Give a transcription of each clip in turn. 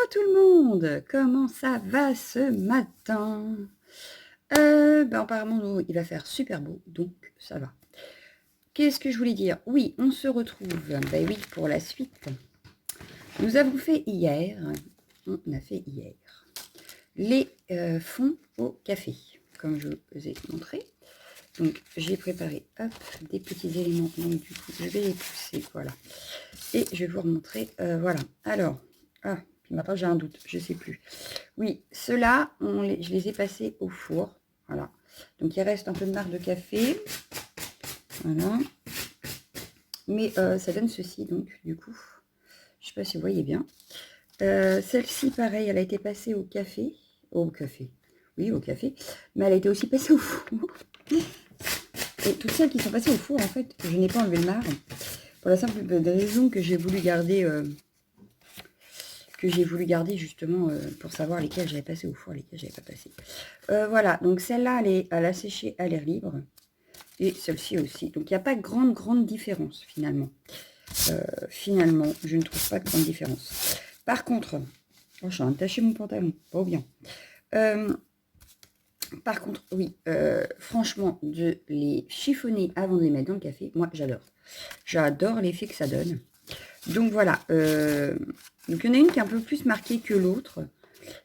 Tout le monde, comment ça va ce matin? Apparemment, il va faire super beau, donc ça va. Qu'est-ce que je voulais dire? Oui, on se retrouve, oui, pour la suite. Nous avons fait hier, les fonds au café, comme je vous ai montré. Donc, j'ai préparé, des petits éléments, donc du coup, je vais les pousser, voilà. Et je vais vous remontrer, voilà. Alors, maintenant j'ai un doute, je sais plus. Oui, ceux-là, je les ai passés au four. Voilà. Donc, il reste un peu de marc de café. Voilà. Mais ça donne ceci, donc, du coup. Je ne sais pas si vous voyez bien. Celle-ci, pareil, elle a été passée au café. Au café. Oui, au café. Mais elle a été aussi passée au four. Et toutes celles qui sont passées au four, en fait, je n'ai pas enlevé le marc. Pour la simple raison que j'ai voulu garder... justement pour savoir lesquelles j'avais passé au four, lesquelles j'avais pas passé. Voilà, donc celle-là, elle a séché à l'air libre. Et celle-ci aussi. Donc, il n'y a pas grande différence, finalement. Finalement, je ne trouve pas de grande différence. Par contre, je suis en train de tacher mon pantalon. Pas bien. Par contre, oui, franchement, de les chiffonner avant de les mettre dans le café, moi, j'adore. J'adore l'effet que ça donne. Donc, voilà. Donc, il y en a une qui est un peu plus marquée que l'autre.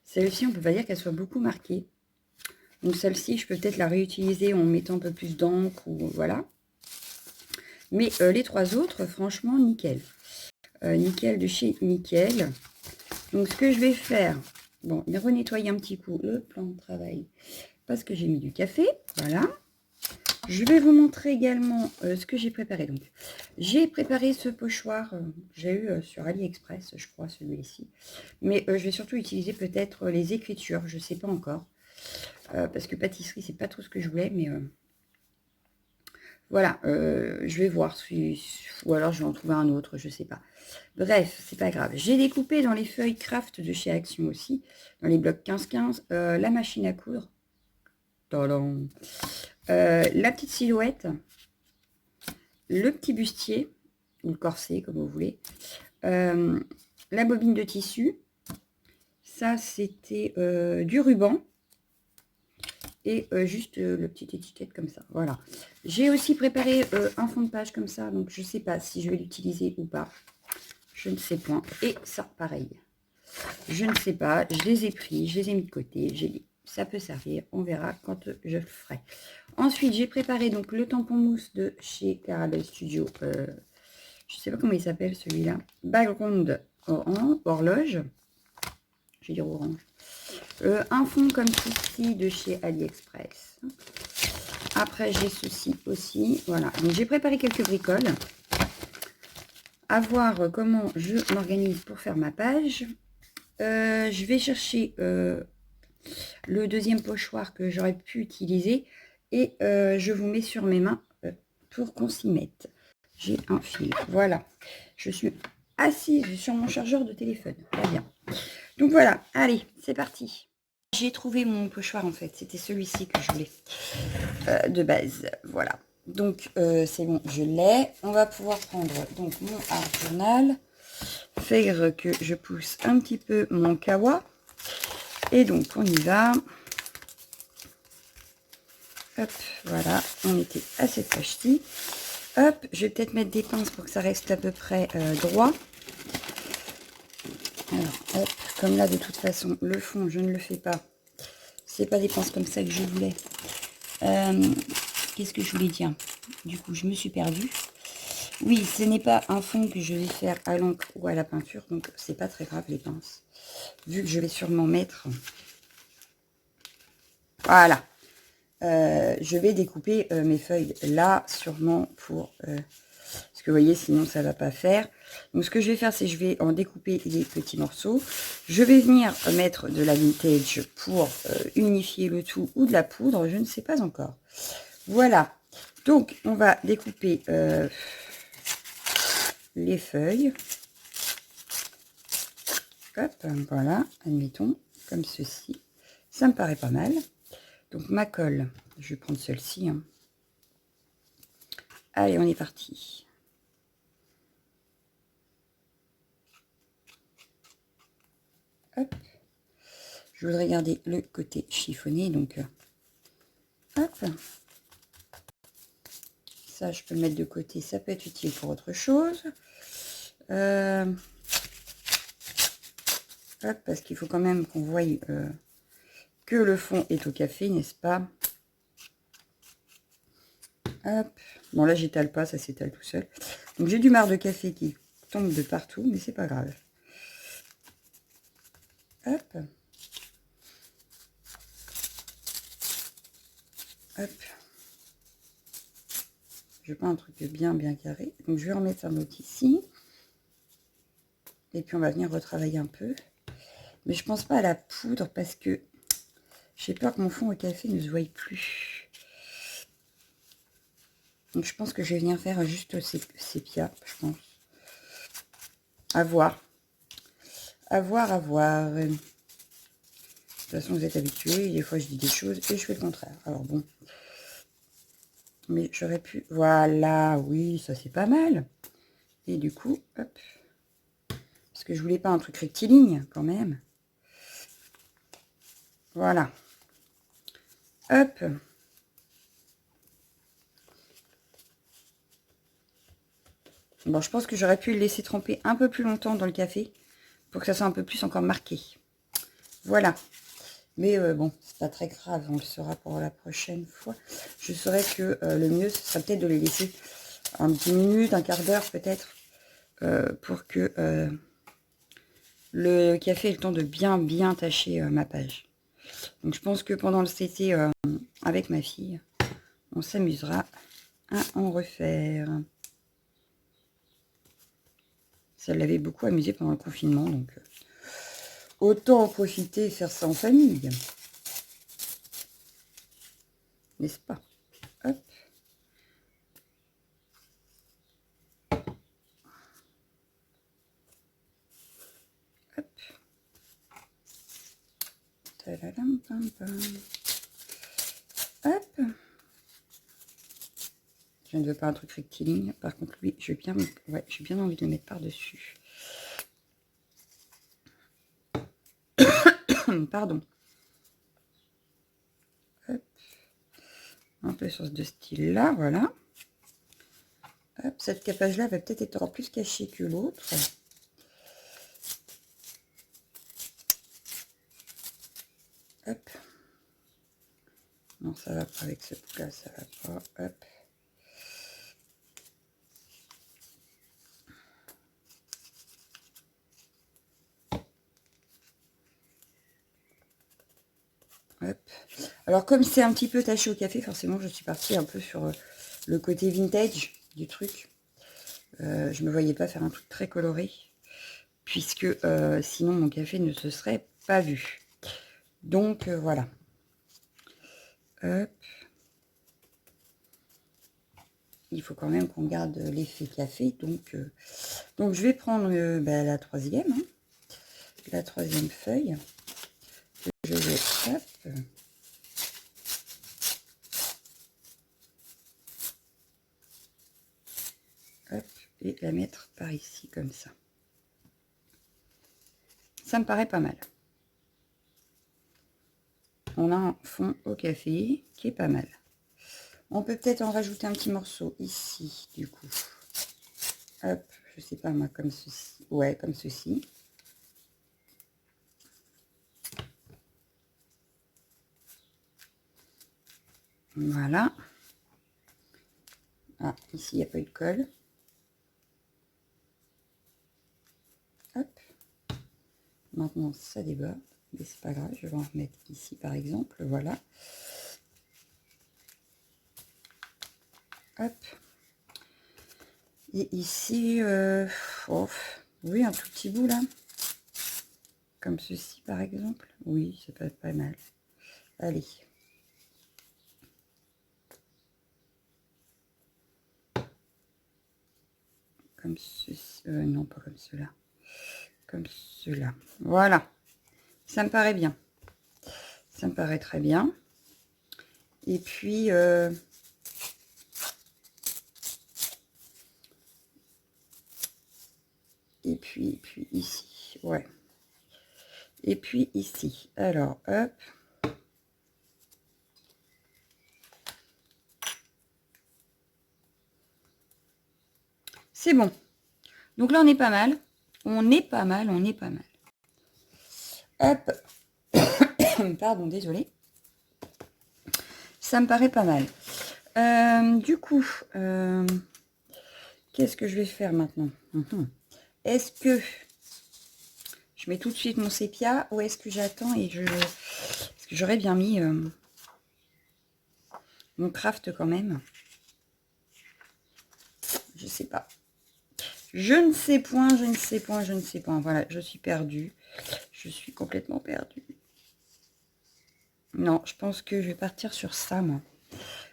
Celle-ci, on ne peut pas dire qu'elle soit beaucoup marquée. Donc, celle-ci, je peux peut-être la réutiliser en mettant un peu plus d'encre ou voilà. Mais les trois autres, franchement, nickel. Nickel de chez Nickel. Donc, ce que je vais faire, bon, renettoyer un petit coup le plan de travail parce que j'ai mis du café. Voilà. Je vais vous montrer également ce que j'ai préparé. Donc, j'ai préparé ce pochoir que j'ai eu sur AliExpress, je crois, celui-ci. Mais je vais surtout utiliser peut-être les écritures, je ne sais pas encore. Parce que pâtisserie, c'est pas trop ce que je voulais, mais voilà, je vais voir ou alors je vais en trouver un autre, je sais pas. Bref, c'est pas grave. J'ai découpé dans les feuilles craft de chez Action aussi, dans les blocs 15-15, la machine à coudre. La petite silhouette, le petit bustier, ou le corset, comme vous voulez, la bobine de tissu, ça c'était du ruban, et juste le petite étiquette comme ça, voilà. J'ai aussi préparé un fond de page comme ça, donc je sais pas si je vais l'utiliser ou pas, je ne sais point. Et ça, pareil, je ne sais pas, je les ai pris, je les ai mis de côté, j'ai dit, ça peut servir, on verra quand je le ferai. Ensuite, j'ai préparé donc le tampon mousse de chez Caramel Studio, je sais pas comment il s'appelle celui-là, background horloge, je vais dire orange. Un fond comme ceci de chez AliExpress. Après, j'ai ceci aussi. Voilà. Donc, j'ai préparé quelques bricoles. À voir comment je m'organise pour faire ma page. Je vais chercher le deuxième pochoir que j'aurais pu utiliser. Et je vous mets sur mes mains pour qu'on s'y mette. J'ai un fil. Voilà. Je suis assise sur mon chargeur de téléphone. Très bien. Donc voilà. Allez, c'est parti. J'ai trouvé mon pochoir en fait, c'était celui-ci que je voulais de base, voilà. Donc c'est bon, je l'ai. On va pouvoir prendre donc mon art journal, faire que je pousse un petit peu mon kawa. Et donc on y va. Hop, voilà, on était à cette page-ci. Hop, je vais peut-être mettre des pinces pour que ça reste à peu près droit. Alors, hop, comme là de toute façon, le fond, je ne le fais pas. C'est pas des pinces comme ça que je voulais. Qu'est-ce que je voulais dire? Du coup, je me suis perdue. Oui, ce n'est pas un fond que je vais faire à l'encre ou à la peinture, donc c'est pas très grave les pinces. Vu que je vais sûrement mettre... Voilà. Je vais découper mes feuilles là, sûrement pour... parce que vous voyez, sinon ça va pas faire. Donc ce que je vais faire, c'est que je vais en découper des petits morceaux. Je vais venir mettre de la vintage pour unifier le tout, ou de la poudre, je ne sais pas encore. Voilà. Donc, on va découper les feuilles. Hop, voilà, admettons, comme ceci. Ça me paraît pas mal. Donc, ma colle, je vais prendre celle-ci. Hein. Allez, on est parti. Hop. Je voudrais garder le côté chiffonné, donc hop. Ça, je peux le mettre de côté, ça peut être utile pour autre chose. Hop, parce qu'il faut quand même qu'on voie que le fond est au café, n'est-ce pas? Hop. Bon, là, j'étale pas, ça s'étale tout seul. Donc, j'ai du marc de café qui tombe de partout, mais c'est pas grave. Hop. Hop. Je veux pas un truc bien carré. Donc, je vais en mettre un autre ici. Et puis, on va venir retravailler un peu. Mais je pense pas à la poudre parce que j'ai peur que mon fond au café ne se voie plus. Donc, je pense que je vais venir faire juste sépia, je pense. À voir. À voir, à voir. De toute façon, vous êtes habitués. Des fois, je dis des choses et je fais le contraire. Alors, bon. Mais j'aurais pu... Voilà, oui, ça, c'est pas mal. Et du coup, hop. Parce que je voulais pas un truc rectiligne, quand même. Voilà. Hop. Bon, je pense que j'aurais pu le laisser tremper un peu plus longtemps dans le café pour que ça soit un peu plus encore marqué. Voilà. Mais bon, c'est pas très grave, on le saura pour la prochaine fois. Je saurais que le mieux, ce serait peut-être de les laisser un 10 minutes, un quart d'heure peut-être, pour que le café ait le temps de bien tâcher ma page. Donc je pense que pendant le CT avec ma fille, on s'amusera à en refaire. Ça l'avait beaucoup amusé pendant le confinement, donc autant en profiter et faire ça en famille. N'est-ce pas? Hop. Hop. Hop. Je ne veux pas un truc rectiligne. Par contre, lui, j'ai bien envie de le mettre par-dessus. Pardon. Hop. Un peu sur ce style-là, voilà. Hop, cette capage-là va peut-être être encore plus cachée que l'autre. Hop. Non, ça va pas avec ce truc-là, ça va pas. Hop. Hop. Alors, comme c'est un petit peu taché au café, forcément, je suis partie un peu sur le côté vintage du truc. Je me voyais pas faire un truc très coloré, puisque sinon, mon café ne se serait pas vu. Donc, voilà. Hop. Il faut quand même qu'on garde l'effet café. Donc, je vais prendre la troisième. Hein, la troisième feuille. Que je vais... Hop. Hop. Et la mettre par ici, comme ça. Ça me paraît pas mal. On a un fond au café qui est pas mal. On peut peut-être en rajouter un petit morceau ici, du coup. Hop, je sais pas moi, comme ceci. Ouais, comme ceci. Voilà. Ah, ici, il n'y a pas eu de colle. Hop. Maintenant, ça déborde. Mais c'est pas grave, je vais en remettre ici, par exemple. Voilà. Hop. Et ici, oh, oui, un tout petit bout, là. Comme ceci, par exemple. Oui, ça peut être pas mal. Allez. Comme ceci. Non, pas comme cela. Comme cela. Voilà. Ça me paraît bien. Ça me paraît très bien. Et puis... Et puis ici, ouais. Et puis ici. Alors, hop. C'est bon. Donc là, on est pas mal. On est pas mal, on est pas mal. Hop. Pardon, désolé. Ça me paraît pas mal. Du coup, qu'est-ce que je vais faire maintenant? Est-ce que je mets tout de suite mon sépia ou est-ce que j'attends et je... Parce que j'aurais bien mis mon craft quand même. Je sais pas. Je ne sais point, je ne sais point, je ne sais point. Voilà, je suis perdue. Je suis complètement perdue. Non, je pense que je vais partir sur ça, moi.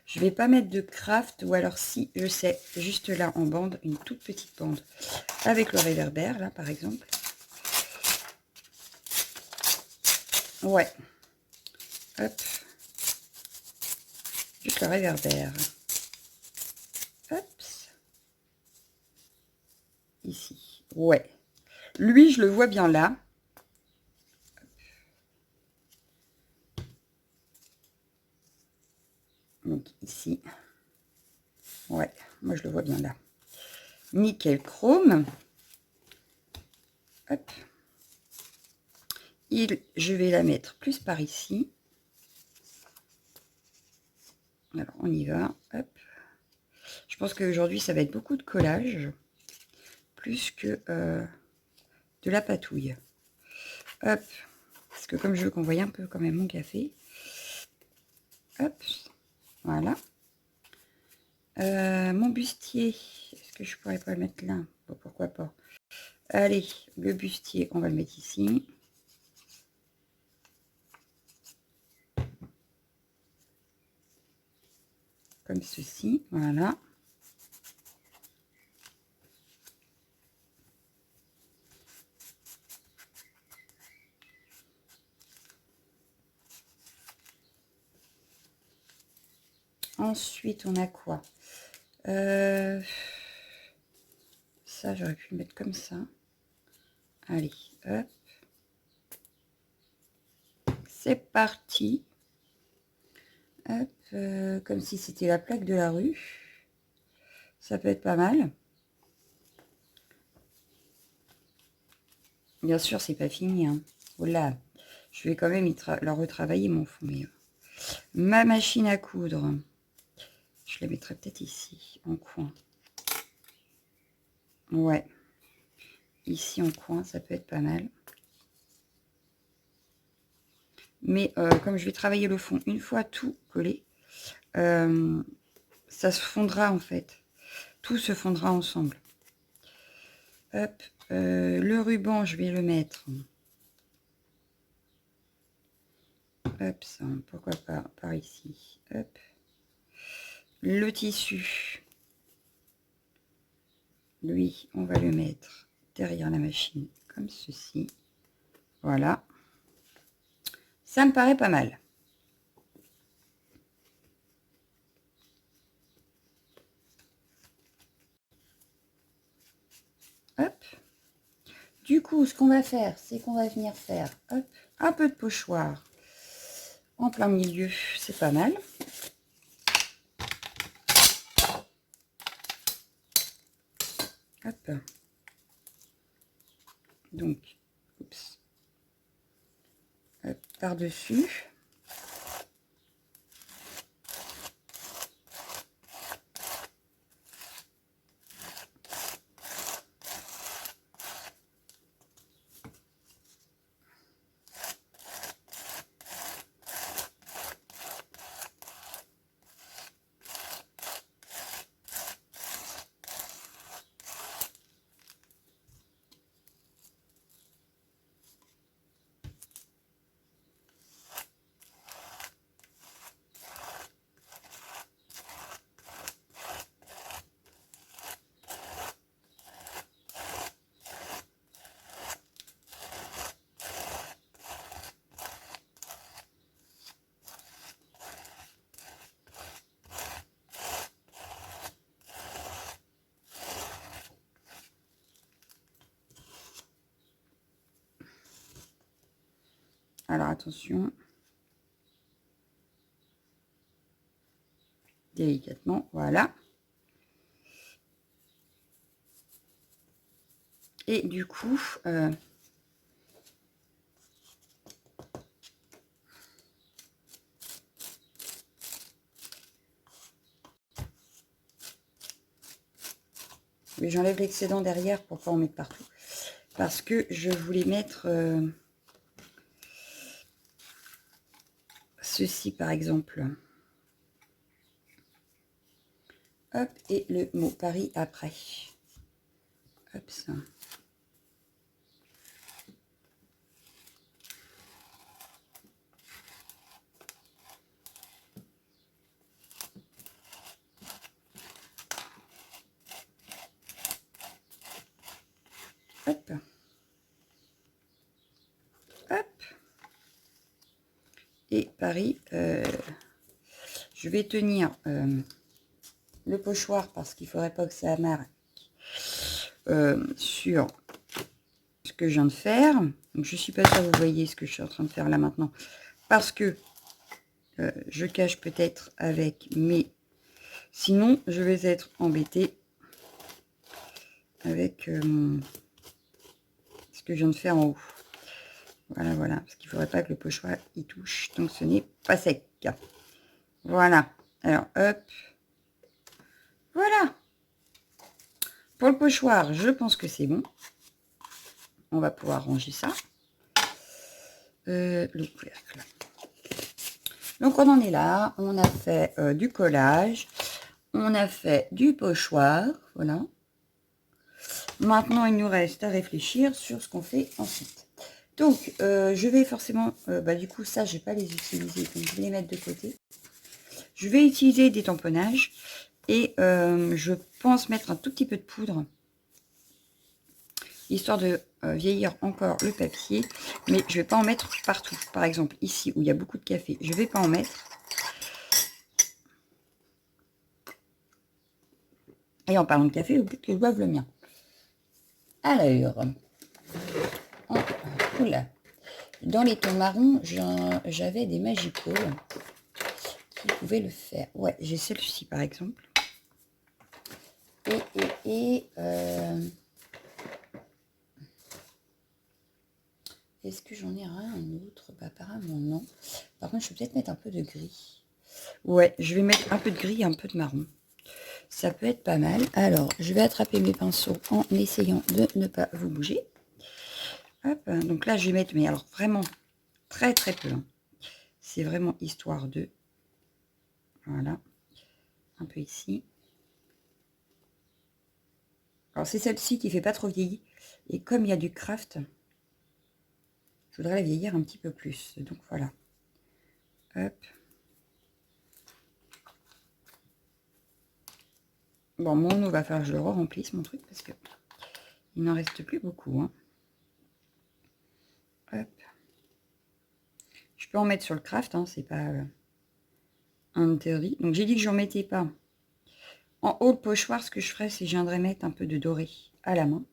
Je vais pas mettre de craft, ou alors si, je sais, juste là en bande, une toute petite bande. Avec le réverbère, là, par exemple. Ouais. Hop. Juste le réverbère. Hop. Ici. Ouais. Lui, je le vois bien là. Donc ici. Ouais, moi je le vois bien là. Nickel chrome. Hop. Je vais la mettre plus par ici. Alors on y va. Hop. Je pense qu'aujourd'hui ça va être beaucoup de collage. Plus que de la patouille. Hop. Parce que comme je veux qu'on voie un peu quand même mon café. Hop. Voilà. Mon bustier. Est-ce que je pourrais pas le mettre là? Bon, pourquoi pas. Allez, le bustier, on va le mettre ici. Comme ceci, voilà. Ensuite, on a quoi? Ça, j'aurais pu le mettre comme ça. Allez, hop. C'est parti. Hop, comme si c'était la plaque de la rue. Ça peut être pas mal. Bien sûr, c'est pas fini. Hein. Voilà. Je vais quand même leur retravailler mon fond. Mais, ma machine à coudre. Je la mettrai peut-être ici, en coin. Ouais. Ici, en coin, ça peut être pas mal. Mais comme je vais travailler le fond une fois tout collé, ça se fondra en fait. Tout se fondra ensemble. Hop, le ruban, je vais le mettre. Hop, ça, pourquoi pas par ici. Hop. Le tissu, lui, on va le mettre derrière la machine, comme ceci. Voilà. Ça me paraît pas mal. Hop. Du coup, ce qu'on va faire, c'est qu'on va venir faire hop, un peu de pochoir en plein milieu. C'est pas mal. Hop. Donc, oups. Hop, par-dessus. Alors attention. Délicatement, voilà. Et du coup, j'enlève l'excédent derrière pour pas en mettre partout. Parce que je voulais mettre ceci par exemple. Hop, et le mot Paris après. Hop, ça. Hop. Hop. Et Paris, je vais tenir le pochoir parce qu'il ne faudrait pas que ça marque sur ce que je viens de faire. Donc, je ne suis pas sûre, vous voyez ce que je suis en train de faire là maintenant. Parce que je cache peut-être avec, mais sinon, je vais être embêtée avec ce que je viens de faire en haut. Voilà, voilà. Parce qu'il ne faudrait pas que le pochoir y touche. Donc, ce n'est pas sec. Voilà. Alors, hop. Voilà. Pour le pochoir, je pense que c'est bon. On va pouvoir ranger ça. Le couvercle. Donc, on en est là. On a fait du collage. On a fait du pochoir. Voilà. Maintenant, il nous reste à réfléchir sur ce qu'on fait ensuite. Donc, je vais forcément... du coup, ça, je ne vais pas les utiliser. Donc, je vais les mettre de côté. Je vais utiliser des tamponnages. Et je pense mettre un tout petit peu de poudre. Histoire de vieillir encore le papier. Mais je ne vais pas en mettre partout. Par exemple, ici, où il y a beaucoup de café, je ne vais pas en mettre. Et en parlant de café, il faut que je boive le mien. Alors, oula. Dans les tons marrons, j'avais des Magical qui pouvaient le faire. Ouais, j'ai celle-ci par exemple. Est-ce que j'en ai un autre? Bah, apparemment non. Par contre, je vais peut-être mettre un peu de gris. Ouais, je vais mettre un peu de gris et un peu de marron. Ça peut être pas mal. Alors, je vais attraper mes pinceaux en essayant de ne pas vous bouger. Hop, donc là, je vais mettre, mais alors vraiment très très peu. Hein. C'est vraiment histoire de... Voilà. Un peu ici. Alors, c'est celle-ci qui fait pas trop vieillir. Et comme il y a du craft, je voudrais la vieillir un petit peu plus. Donc, voilà. Hop. Bon, mon eau va falloir que je le remplisse, mon truc, parce que il n'en reste plus beaucoup. Hein. Hop. Je peux en mettre sur le craft, hein, c'est pas interdit. Donc, j'ai dit que je n'en mettais pas. En haut, le pochoir, ce que je ferais, c'est que je viendrais mettre un peu de doré à la main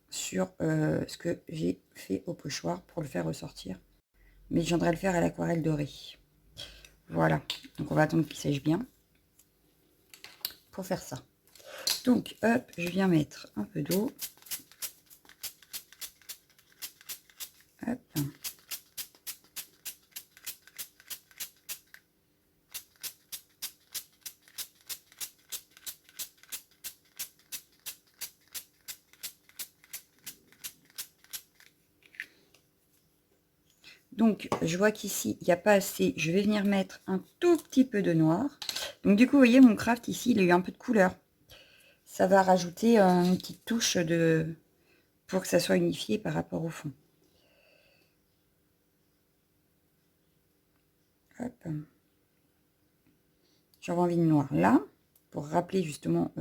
sur ce que j'ai fait au pochoir pour le faire ressortir. Mais je viendrai le faire à l'aquarelle dorée. Voilà. Donc, on va attendre qu'il sèche bien pour faire ça. Donc, hop, je viens mettre un peu d'eau. Hop. Donc, je vois qu'ici, il n'y a pas assez. Je vais venir mettre un tout petit peu de noir. Donc, du coup, vous voyez, mon craft, ici, il a eu un peu de couleur. Ça va rajouter une petite touche de... pour que ça soit unifié par rapport au fond. Hop. J'aurais envie de noir là, pour rappeler justement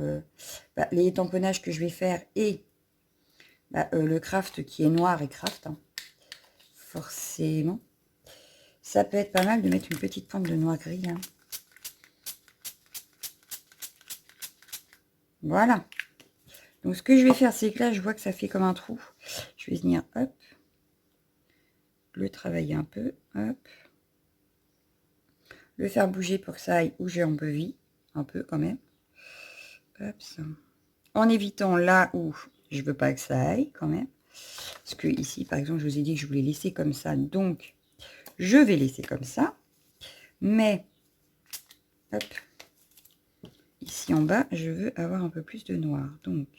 les tamponnages que je vais faire et le craft qui est noir et craft. Hein. Forcément. Ça peut être pas mal de mettre une petite pointe de noir gris. Hein. Voilà. Donc, ce que je vais faire, c'est que là, je vois que ça fait comme un trou. Je vais venir, hop, le travailler un peu. Hop. Le faire bouger pour que ça aille où j'ai envie. Un peu quand même. Hop, ça. En évitant là où je veux pas que ça aille quand même. Parce que ici, par exemple, je vous ai dit que je voulais laisser comme ça. Donc, je vais laisser comme ça. Mais, hop, ici en bas, je veux avoir un peu plus de noir. Donc,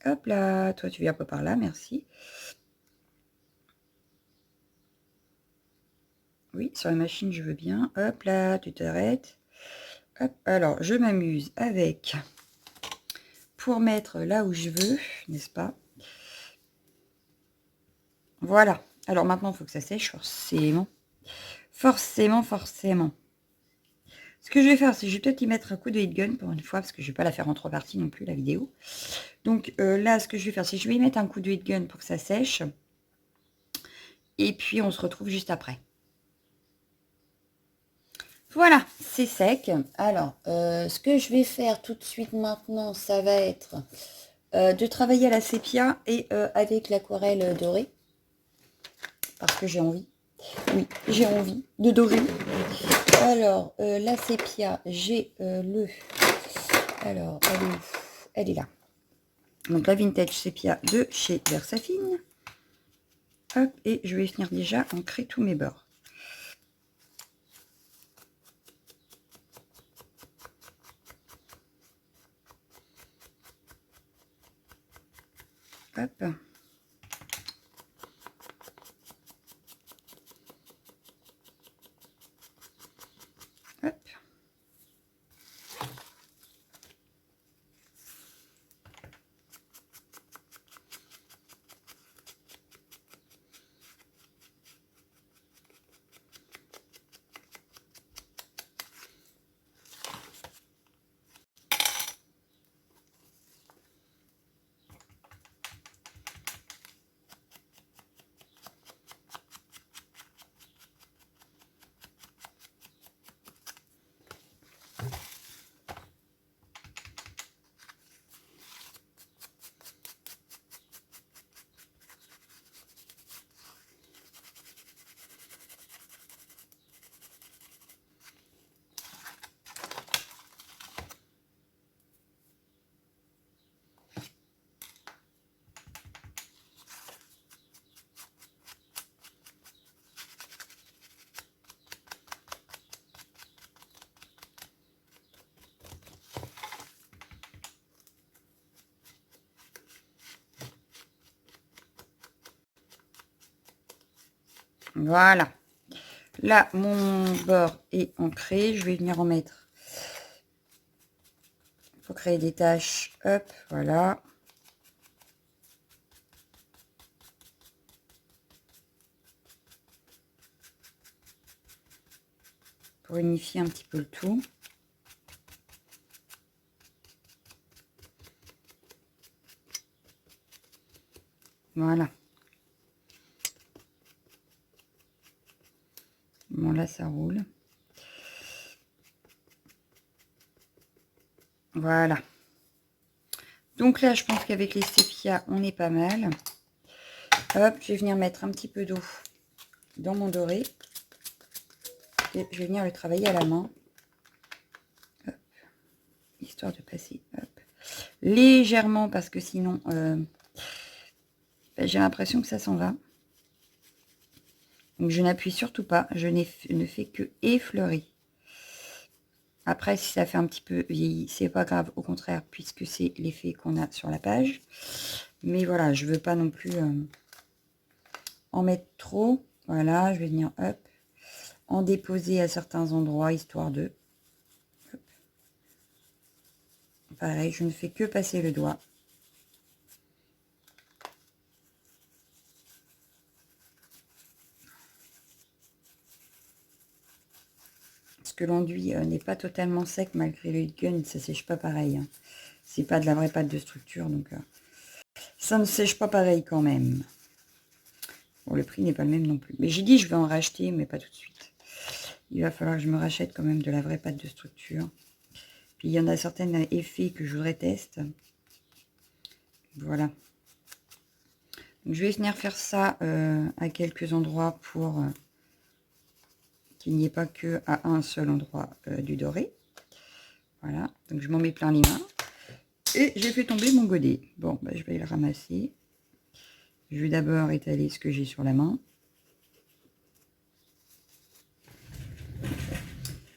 hop là, toi tu viens un peu par là, merci. Oui, sur la machine, je veux bien. Hop là, tu t'arrêtes. Hop, alors, je m'amuse avec, pour mettre là où je veux, n'est-ce pas? Voilà. Alors maintenant, il faut que ça sèche, forcément. Forcément, forcément. Ce que je vais faire, c'est que je vais peut-être y mettre un coup de heat gun pour une fois, parce que je ne vais pas la faire en 3 parties non plus, la vidéo. Donc là, ce que je vais faire, c'est que je vais y mettre un coup de heat gun pour que ça sèche. Et puis, on se retrouve juste après. Voilà, c'est sec. Alors, ce que je vais faire tout de suite maintenant, ça va être de travailler à la sépia et avec l'aquarelle dorée. Parce que j'ai envie. Oui, j'ai envie de dorer. Alors, la sépia, j'ai le... Alors, elle est là. Donc, la Vintage Sépia de chez Versafine. Hop, et je vais venir déjà ancrer tous mes bords. Hop. Hop. Voilà. Là, mon bord est ancré. Je vais venir en mettre. Il faut créer des taches. Hop, voilà. Pour unifier un petit peu le tout. Voilà. Bon, là, ça roule. Voilà. Donc là, je pense qu'avec les sépias, on est pas mal. Hop, je vais venir mettre un petit peu d'eau dans mon doré. Et je vais venir le travailler à la main. Hop. Histoire de passer hop, légèrement, parce que sinon, j'ai l'impression que ça s'en va. Donc je n'appuie surtout pas. Je ne fais que effleurer. Après, si ça fait un petit peu vieilli, c'est pas grave, au contraire, puisque c'est l'effet qu'on a sur la page. Mais voilà, je veux pas non plus en mettre trop. Voilà, je vais venir, hop, en déposer à certains endroits, histoire de... Hop. Pareil, je ne fais que passer le doigt. Parce que l'enduit n'est pas totalement sec, malgré le heat gun, ça sèche pas pareil. Hein. C'est pas de la vraie pâte de structure, donc ça ne sèche pas pareil quand même. Bon, le prix n'est pas le même non plus. Mais j'ai dit je vais en racheter, mais pas tout de suite. Il va falloir que je me rachète quand même de la vraie pâte de structure. Puis il y en a certains effets que je voudrais tester. Voilà. Donc, je vais venir faire ça à quelques endroits pour qu'il n'y ait pas que à un seul endroit du doré. Voilà, donc je m'en mets plein les mains. Et j'ai fait tomber mon godet. Bon, bah, je vais le ramasser. Je vais d'abord étaler ce que j'ai sur la main.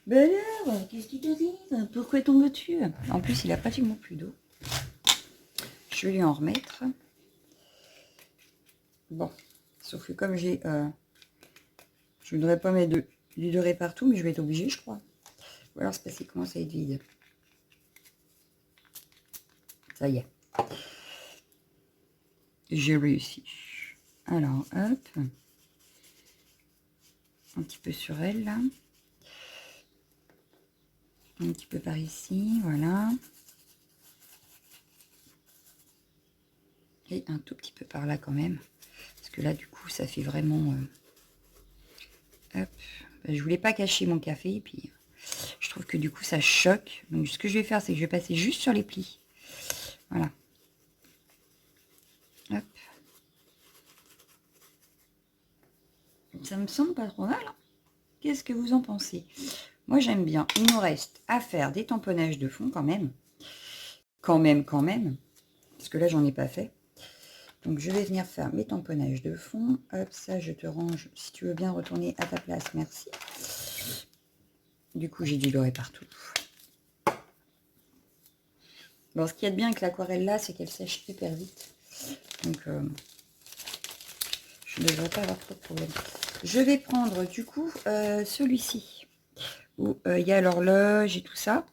Ben alors, qu'est-ce qu'il te dit? Pourquoi tombes-tu? En plus, il a pratiquement plus d'eau. Je vais lui en remettre. Bon, sauf que comme j'ai... je ne voudrais pas mettre du doré partout, mais je vais être obligée, je crois. Ou alors c'est parce qu'il commence à être vide. Ça y est. J'ai réussi. Alors, hop. Un petit peu sur elle, là. Un petit peu par ici, voilà. Et un tout petit peu par là quand même. Parce que là, du coup, ça fait vraiment... hop. Ben, je voulais pas cacher mon café, et puis je trouve que du coup, ça choque. Donc, ce que je vais faire, c'est que je vais passer juste sur les plis. Voilà. Hop. Ça me semble pas trop mal. Hein. Qu'est-ce que vous en pensez? Moi, j'aime bien. Il nous reste à faire des tamponnages de fond quand même. Quand même. Parce que là, j'en ai pas fait. Donc, je vais venir faire mes tamponnages de fond. Hop, ça, je te range. Si tu veux bien retourner à ta place, merci. Du coup, j'ai du doré partout. Bon, ce qu'il y a de bien avec l'aquarelle là, c'est qu'elle sèche hyper vite. Donc, je ne devrais pas avoir trop de problèmes. Je vais prendre, du coup, celui-ci. Où il y a l'horloge et tout ça.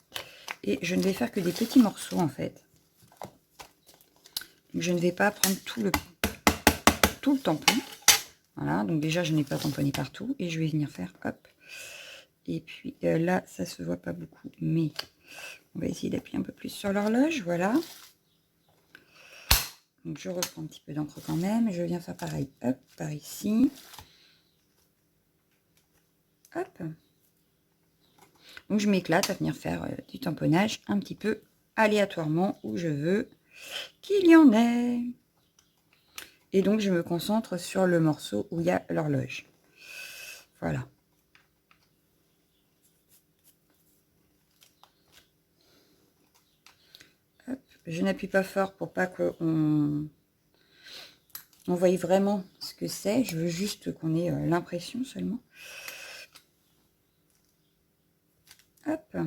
Et je ne vais faire que des petits morceaux, en fait. Donc, je ne vais pas prendre tout le tampon. Voilà, donc déjà, je n'ai pas tamponné partout. Et je vais venir faire, hop. Et puis là, ça se voit pas beaucoup. Mais on va essayer d'appuyer un peu plus sur l'horloge. Voilà. Donc, je reprends un petit peu d'encre quand même. Je viens faire pareil, hop, par ici. Hop. Donc, je m'éclate à venir faire du tamponnage un petit peu aléatoirement où je veux qu'il y en ait. Et donc, je me concentre sur le morceau où il y a l'horloge. Voilà. Hop. Je n'appuie pas fort pour pas qu'on voie vraiment ce que c'est. Je veux juste qu'on ait l'impression seulement. Hop.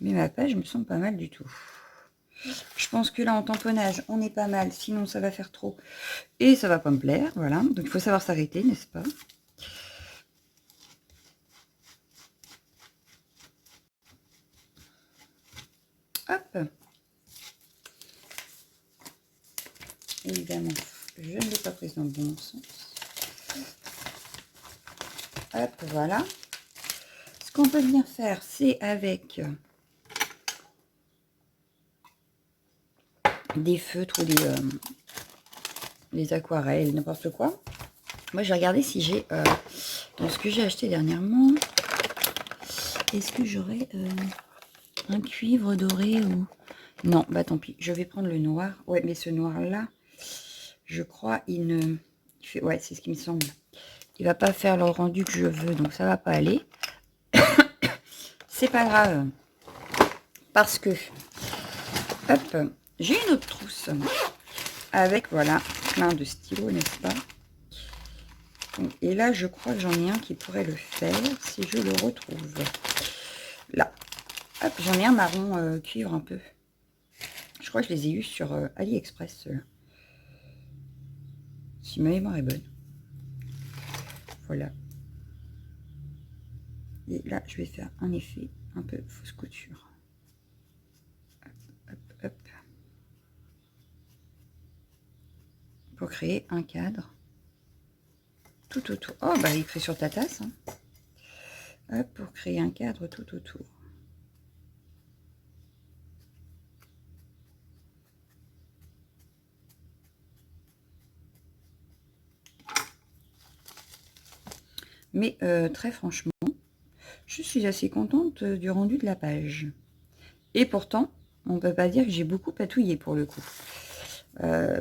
Mais ma page me semble pas mal du tout. Je pense que là, en tamponnage, on est pas mal. Sinon, ça va faire trop. Et ça va pas me plaire. Voilà. Donc, il faut savoir s'arrêter, n'est-ce pas? Hop. Évidemment, je ne l'ai pas prise dans le bon sens. Hop, voilà. Ce qu'on peut bien faire, c'est avec des feutres ou des aquarelles, n'importe quoi. Moi, j'ai regardé si j'ai, dans ce que j'ai acheté dernièrement, est-ce que j'aurais un cuivre doré ou... Non, bah tant pis, je vais prendre le noir. Ouais, mais ce noir-là, je crois, il ne... Ouais, c'est ce qui me semble. Il va pas faire le rendu que je veux, donc ça va pas aller. C'est pas grave. Parce que, hop, j'ai une autre trousse. Avec, voilà, plein de stylos, n'est-ce pas? Et là, je crois que j'en ai un qui pourrait le faire, si je le retrouve. Là. Hop, j'en ai un marron cuivre un peu. Je crois que je les ai eus sur AliExpress, ceux-là. Si ma mémoire est bonne. Voilà. Et là, je vais faire un effet un peu fausse couture. Hop, hop, hop. Pour créer un cadre tout autour. Oh, bah, écrit sur ta tasse. Hein. Hop, pour créer un cadre tout autour. Mais très franchement, je suis assez contente du rendu de la page. Et pourtant, on ne peut pas dire que j'ai beaucoup patouillé pour le coup.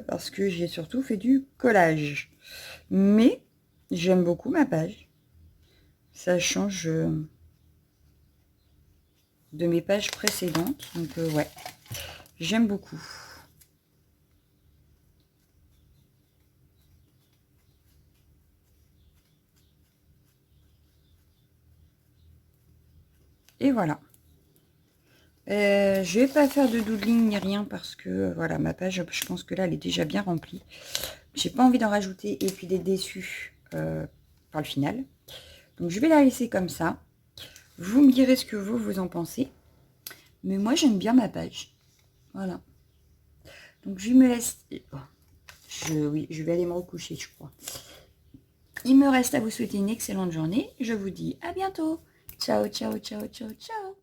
parce que j'ai surtout fait du collage. Mais j'aime beaucoup ma page. Ça change de mes pages précédentes. Donc ouais, j'aime beaucoup. Et voilà. Je vais pas faire de doodling ni rien parce que voilà, ma page, je pense que là, elle est déjà bien remplie. J'ai pas envie d'en rajouter et puis d'être déçue par le final. Donc je vais la laisser comme ça. Vous me direz ce que vous en pensez. Mais moi, j'aime bien ma page. Voilà. Donc je me laisse... Oui, je vais aller me recoucher, je crois. Il me reste à vous souhaiter une excellente journée. Je vous dis à bientôt. Ciao, ciao, ciao, ciao, ciao.